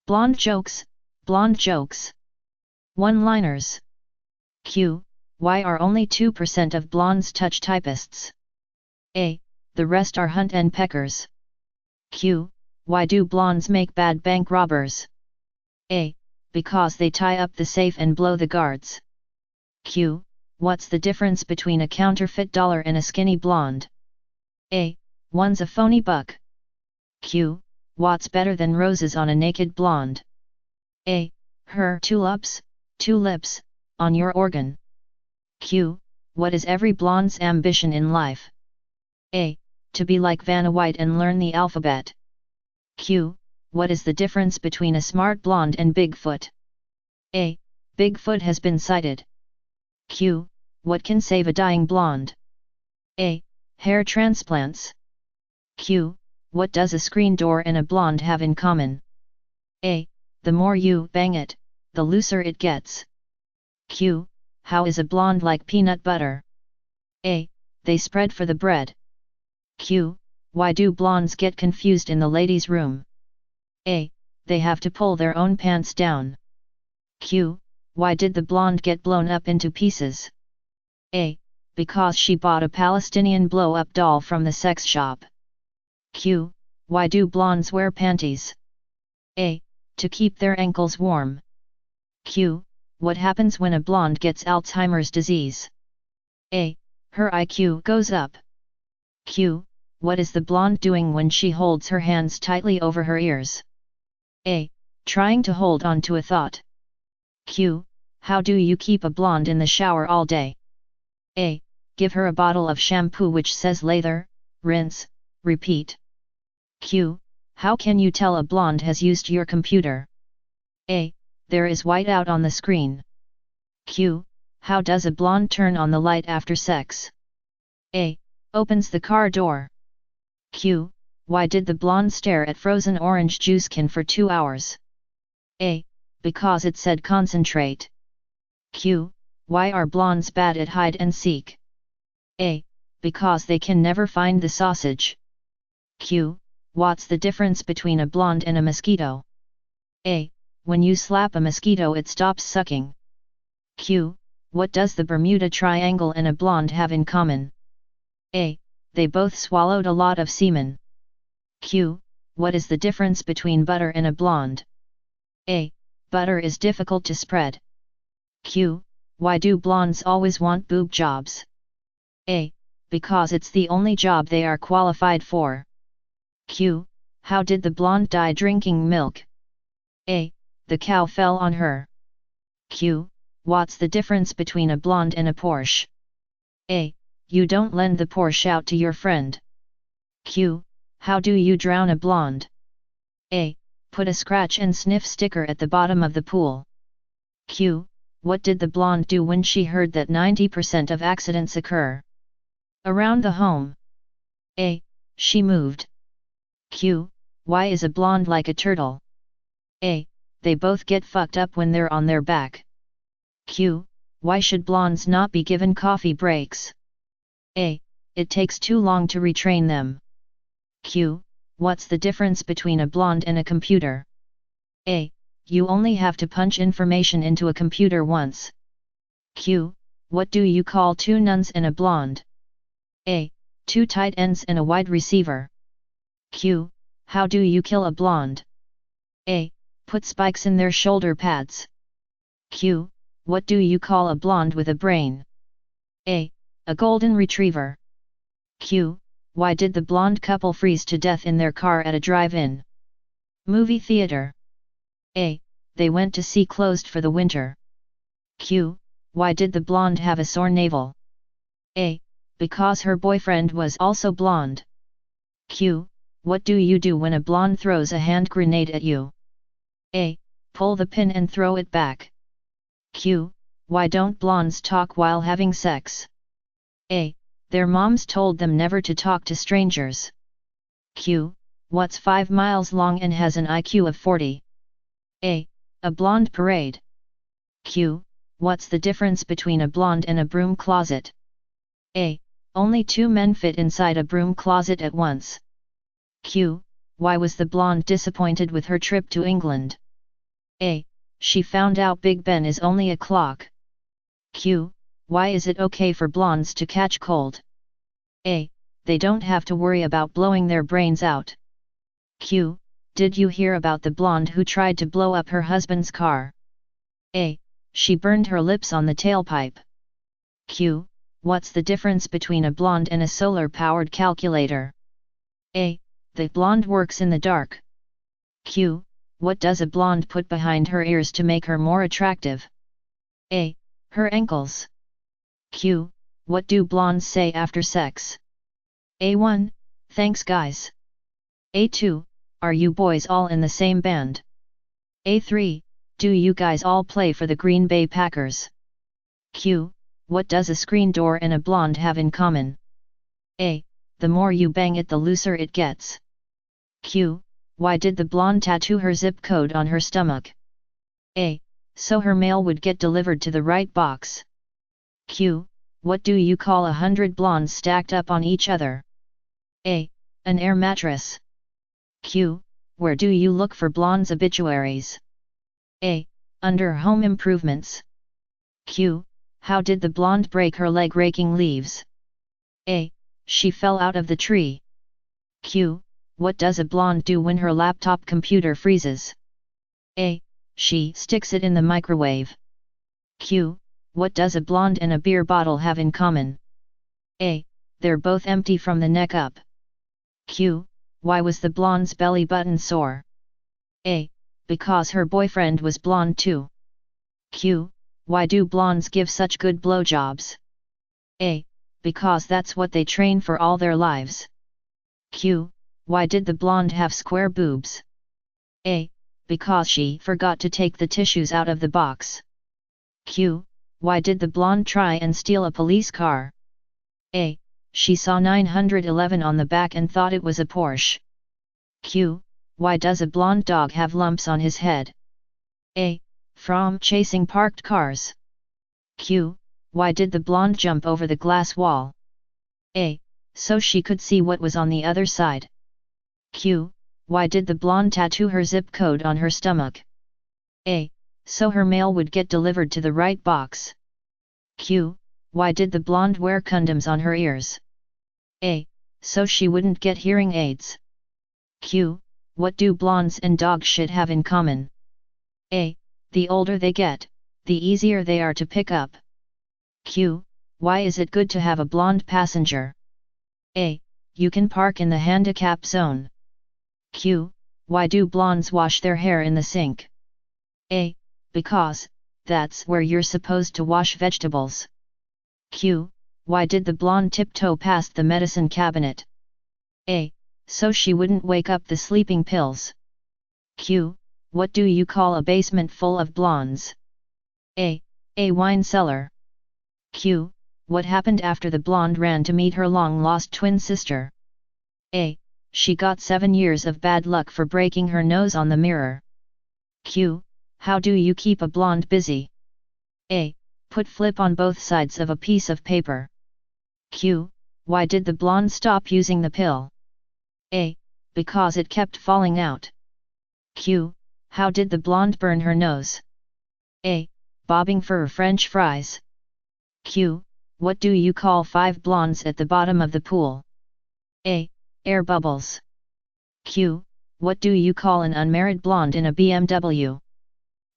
Blonde jokes, blonde jokes. One-liners. Q. Why are only 2% of blondes touch typists? A. The rest are hunt and peckers. Q. Why do blondes make bad bank robbers? A. Because they tie up the safe and blow the guards. Q. What's the difference between a counterfeit dollar and a skinny blonde? A. One's a phony buck. Q. What's better than roses on a naked blonde? A. Her tulips, on your organ. Q. What is every blonde's ambition in life? A. To be like Vanna White and learn the alphabet. Q. What is the difference between a smart blonde and Bigfoot? A. Bigfoot has been sighted. Q. What can save a dying blonde? A. Hair transplants. Q. What does a screen door and a blonde have in common? A. The more you bang it, the looser it gets. Q. How is a blonde like peanut butter? A. They spread for the bread. Q. Why do blondes get confused in the ladies' room? A. They have to pull their own pants down. Q. Why did the blonde get blown up into pieces? A. Because she bought a Palestinian blow-up doll from the sex shop. Q. Why do blondes wear panties? A. To keep their ankles warm. Q. What happens when a blonde gets Alzheimer's disease? A. Her IQ goes up. Q. What is the blonde doing when she holds her hands tightly over her ears? A. Trying to hold on to a thought. Q. How do you keep a blonde in the shower all day? A. Give her a bottle of shampoo which says lather, rinse, repeat. Q. How can you tell a blonde has used your computer? A. There is white out on the screen. Q. How does a blonde turn on the light after sex? A. Opens the car door. Q. Why did the blonde stare at frozen orange juice can for 2 hours? A. Because it said concentrate. Q. Why are blondes bad at hide and seek? A. Because they can never find the sausage. Q. What's the difference between a blonde and a mosquito? A. When you slap a mosquito it stops sucking. Q. What does the Bermuda Triangle and a blonde have in common? A. They both swallowed a lot of semen. Q. What is the difference between butter and a blonde? A. Butter is difficult to spread. Q. Why do blondes always want boob jobs? A. Because it's the only job they are qualified for. Q. How did the blonde die drinking milk? A. The cow fell on her. Q. What's the difference between a blonde and a Porsche? A. You don't lend the Porsche out to your friend. Q. How do you drown a blonde? A. Put a scratch and sniff sticker at the bottom of the pool. Q. What did the blonde do when she heard that 90% of accidents occur around the home? A. She moved. Q. Why is a blonde like a turtle? A. They both get fucked up when they're on their back. Q. Why should blondes not be given coffee breaks? A. It takes too long to retrain them. Q. What's the difference between a blonde and a computer? A. You only have to punch information into a computer once. Q. What do you call two nuns and a blonde? A. Two tight ends and a wide receiver. Q. How do you kill a blonde? A. Put spikes in their shoulder pads. Q. What do you call a blonde with a brain? A. A golden retriever. Q. Why did the blonde couple freeze to death in their car at a drive-in movie theater? A. They went to see Closed for the winter. Q. Why did the blonde have a sore navel? A. Because her boyfriend was also blonde. Q. What do you do when a blonde throws a hand grenade at you? A. Pull the pin and throw it back. Q. Why don't blondes talk while having sex? A. Their moms told them never to talk to strangers. Q. What's 5 miles long and has an IQ of 40? A. A blonde parade. Q. What's the difference between a blonde and a broom closet? A. Only 2 men fit inside a broom closet at once. Q. Why was the blonde disappointed with her trip to England? A. She found out Big Ben is only a clock. Q. Why is it okay for blondes to catch cold? A. They don't have to worry about blowing their brains out. Q. Did you hear about the blonde who tried to blow up her husband's car? A. She burned her lips on the tailpipe. Q. What's the difference between a blonde and a solar-powered calculator? A. The blonde works in the dark. Q. What does a blonde put behind her ears to make her more attractive? A. Her ankles. Q. What do blondes say after sex? A1. Thanks guys. A2. Are you boys all in the same band? A3. Do you guys all play for the Green Bay Packers? Q. What does a screen door and a blonde have in common? A. The more you bang it, the looser it gets. Q. Why did the blonde tattoo her zip code on her stomach? A. So her mail would get delivered to the right box. Q. What do you call 100 blondes stacked up on each other? A. An air mattress. Q. Where do you look for blondes' obituaries? A. Under home improvements. Q. How did the blonde break her leg raking leaves? A. She fell out of the tree. Q. What does a blonde do when her laptop computer freezes? A. She sticks it in the microwave. Q. What does a blonde and a beer bottle have in common? A. They're both empty from the neck up. Q. Why was the blonde's belly button sore? A. Because her boyfriend was blonde too. Q. Why do blondes give such good blowjobs? A. Because that's what they train for all their lives. Q. Why did the blonde have square boobs? A. Because she forgot to take the tissues out of the box. Q. Why did the blonde try and steal a police car? A. She saw 911 on the back and thought it was a Porsche. Q. Why does a blonde dog have lumps on his head? A. From chasing parked cars. Q. Why did the blonde jump over the glass wall? A. So she could see what was on the other side. Q. Why did the blonde tattoo her zip code on her stomach? A. So her mail would get delivered to the right box. Q. Why did the blonde wear condoms on her ears? A. So she wouldn't get hearing aids. Q. What do blondes and dog shit have in common? A. The older they get, the easier they are to pick up. Q. Why is it good to have a blonde passenger? A. You can park in the handicap zone. Q. Why do blondes wash their hair in the sink? A. Because that's where you're supposed to wash vegetables. Q. Why did the blonde tiptoe past the medicine cabinet? A. So she wouldn't wake up the sleeping pills. Q. What do you call a basement full of blondes? A. A wine cellar. Q. What happened after the blonde ran to meet her long-lost twin sister? A. She got 7 years of bad luck for breaking her nose on the mirror. Q. How do you keep a blonde busy? A. Put flip on both sides of a piece of paper. Q. Why did the blonde stop using the pill? A. Because it kept falling out. Q. How did the blonde burn her nose? A. Bobbing for French fries. Q. What do you call 5 blondes at the bottom of the pool? A. Air bubbles. Q. What do you call an unmarried blonde in a BMW?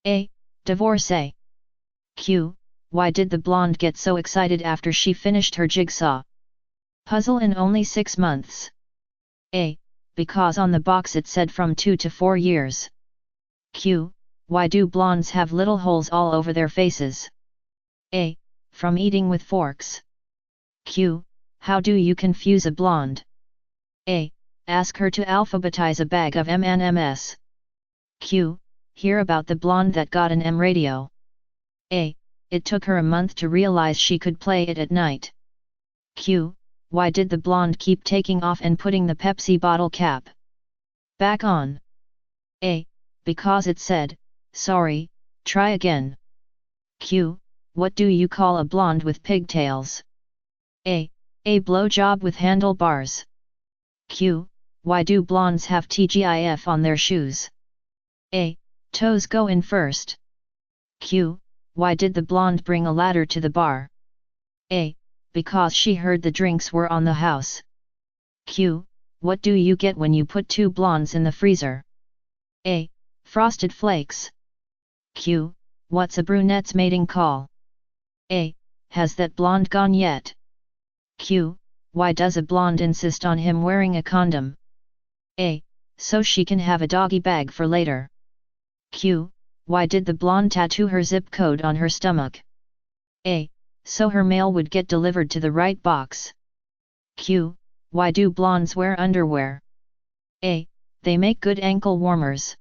A. Divorcee. Q. Why did the blonde get so excited after she finished her jigsaw puzzle in only 6 months? A. Because on the box it said from 2 to 4 years. Q. Why do blondes have little holes all over their faces? A. From eating with forks. Q. How do you confuse a blonde? A. Ask her to alphabetize a bag of M&Ms. Q. Hear about the blonde that got an M radio. A. It took her a month to realize she could play it at night. Q. Why did the blonde keep taking off and putting the Pepsi bottle cap back on? A. Because it said, sorry, try again. Q. What do you call a blonde with pigtails? A. A blowjob with handlebars. Q. Why do blondes have TGIF on their shoes? A. Toes go in first. Q. Why did the blonde bring a ladder to the bar? A. Because she heard the drinks were on the house. Q. What do you get when you put two blondes in the freezer? A. Frosted Flakes. Q. What's a brunette's mating call? A. Has that blonde gone yet? Q. Why does a blonde insist on him wearing a condom? A. So she can have a doggy bag for later. Q. Why did the blonde tattoo her zip code on her stomach? A. So her mail would get delivered to the right box. Q. Why do blondes wear underwear? A. They make good ankle warmers.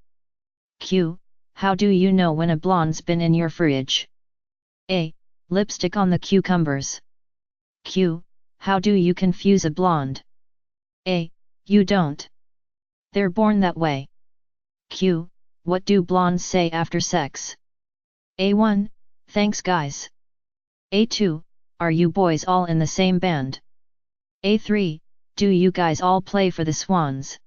Q. How do you know when a blonde's been in your fridge? A. Lipstick on the cucumbers. Q. How do you confuse a blonde? A. You don't. They're born that way. Q. What do blondes say after sex? A1. Thanks guys. A2. Are you boys all in the same band? A3. Do you guys all play for the Swans?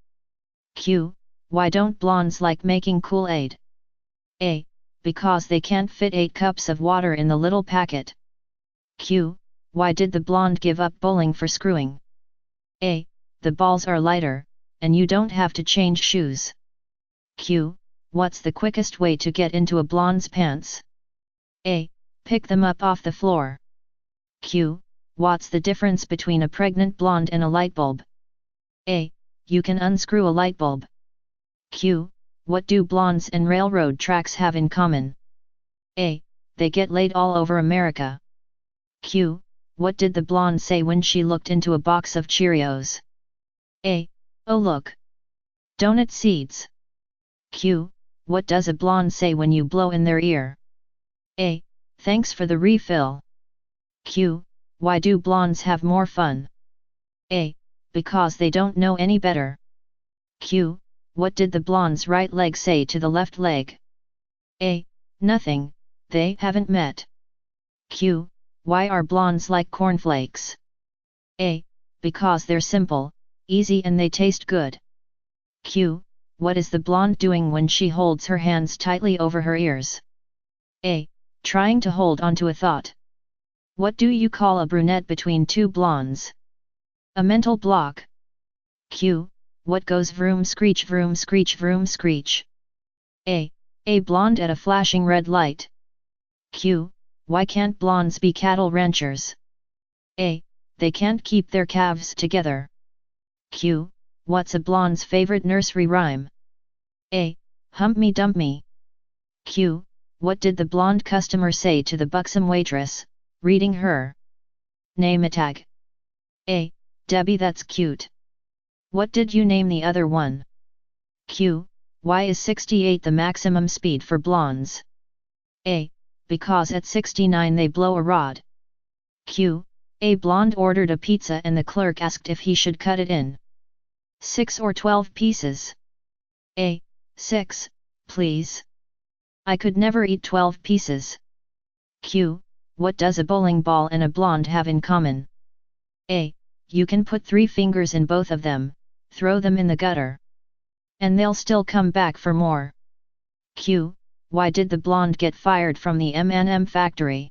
Q. Why don't blondes like making Kool-Aid? A. Because they can't fit 8 cups of water in the little packet. Q. Why did the blonde give up bowling for screwing? A. The balls are lighter, and you don't have to change shoes. Q. What's the quickest way to get into a blonde's pants? A. Pick them up off the floor. Q. What's the difference between a pregnant blonde and a light bulb? A. You can unscrew a light bulb. Q. What do blondes and railroad tracks have in common? A. They get laid all over America. Q. What did the blonde say when she looked into a box of Cheerios? A. Oh look! Donut seeds. Q. What does a blonde say when you blow in their ear? A. Thanks for the refill. Q. Why do blondes have more fun? A. Because they don't know any better. Q. What did the blonde's right leg say to the left leg? A. Nothing, they haven't met. Q. Why are blondes like cornflakes? A. Because they're simple, easy and they taste good. Q. What is the blonde doing when she holds her hands tightly over her ears? A. Trying to hold onto a thought. What do you call a brunette between two blondes? A mental block. Q. What goes vroom screech vroom screech vroom screech? A. A blonde at a flashing red light. Q. Why can't blondes be cattle ranchers? A. They can't keep their calves together. Q. What's a blonde's favorite nursery rhyme? A. Hump me dump me. Q. What did the blonde customer say to the buxom waitress, reading her name tag? A. Debbie, that's cute. What did you name the other one? Q. Why is 68 the maximum speed for blondes? A. Because at 69 they blow a rod. Q. A blonde ordered a pizza and the clerk asked if he should cut it in 6 or 12 pieces. A. 6, please. I could never eat 12 pieces. Q. What does a bowling ball and a blonde have in common? A. You can put 3 fingers in both of them, throw them in the gutter, and they'll still come back for more. Q. Why did the blonde get fired from the M&M factory?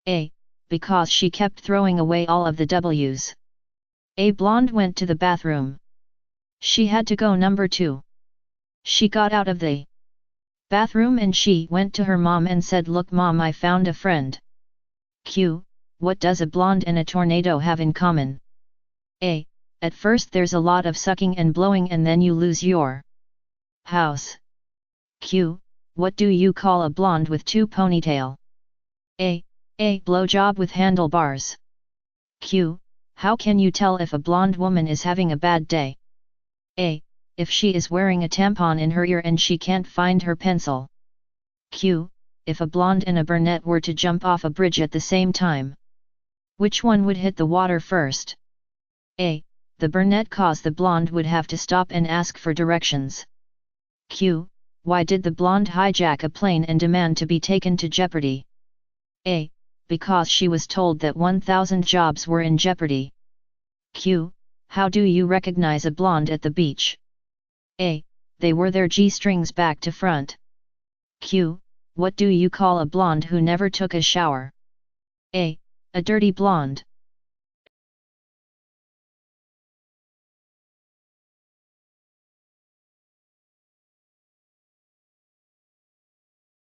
A. Because she kept throwing away all of the W's. A blonde went to the bathroom. She had to go number 2. She got out of the bathroom and she went to her mom and said, "Look mom, I found a friend." Q. What does a blonde and a tornado have in common? A. At first there's a lot of sucking and blowing and then you lose your house. Q. What do you call a blonde with 2 ponytail? A. A blowjob with handlebars. Q. How can you tell if a blonde woman is having a bad day? A. If she is wearing a tampon in her ear and she can't find her pencil. Q. If a blonde and a brunette were to jump off a bridge at the same time, which one would hit the water first? A. The brunette, cause the blonde would have to stop and ask for directions. Q. Why did the blonde hijack a plane and demand to be taken to jeopardy? A. Because she was told that 1,000 jobs were in jeopardy. Q. How do you recognize a blonde at the beach? A. They wear their G-strings back to front. Q. What do you call a blonde who never took a shower? A. A dirty blonde.